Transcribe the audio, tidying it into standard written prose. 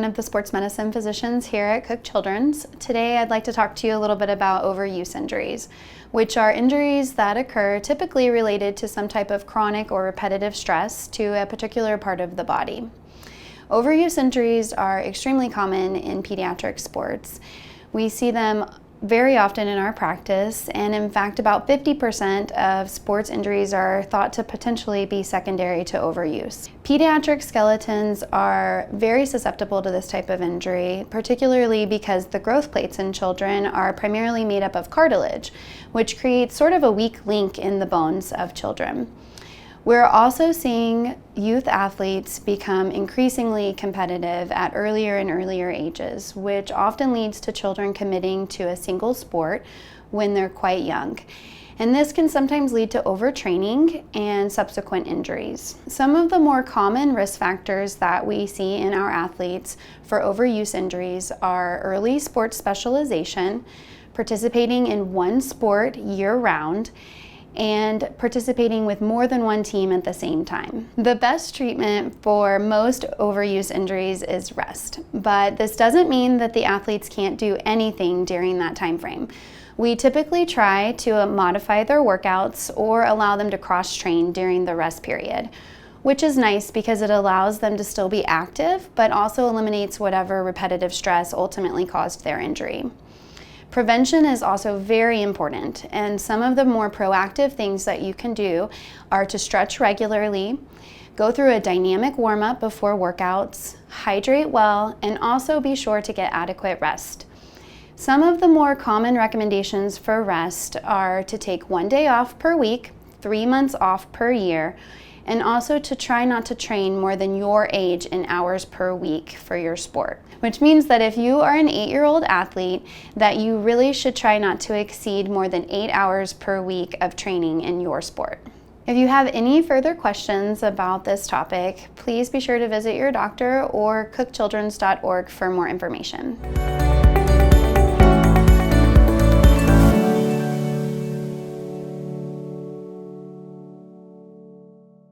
one of the sports medicine physicians here at Cook Children's. Today I'd like to talk to you a little bit about overuse injuries, which are injuries that occur typically related to some type of chronic or repetitive stress to a particular part of the body. Overuse injuries are extremely common in pediatric sports. We see them very often in our practice, and in fact about 50% of sports injuries are thought to potentially be secondary to overuse. Pediatric skeletons are very susceptible to this type of injury, particularly because the growth plates in children are primarily made up of cartilage, which creates sort of a weak link in the bones of children. We're also seeing youth athletes become increasingly competitive at earlier and earlier ages, which often leads to children committing to a single sport when they're quite young. And this can sometimes lead to overtraining and subsequent injuries. Some of the more common risk factors that we see in our athletes for overuse injuries are early sports specialization, participating in one sport year-round, and participating with more than one team at the same time. The best treatment for most overuse injuries is rest, but this doesn't mean that the athletes can't do anything during that time frame. We typically try to modify their workouts or allow them to cross-train during the rest period, which is nice because it allows them to still be active, but also eliminates whatever repetitive stress ultimately caused their injury. Prevention is also very important, and some of the more proactive things that you can do are to stretch regularly, go through a dynamic warm-up before workouts, hydrate well, and also be sure to get adequate rest. Some of the more common recommendations for rest are to take 1 day off per week, 3 months off per year, and also to try not to train more than your age in hours per week for your sport. Which means that if you are an 8-year-old athlete, that you really should try not to exceed more than 8 hours per week of training in your sport. If you have any further questions about this topic, please be sure to visit your doctor or cookchildrens.org for more information.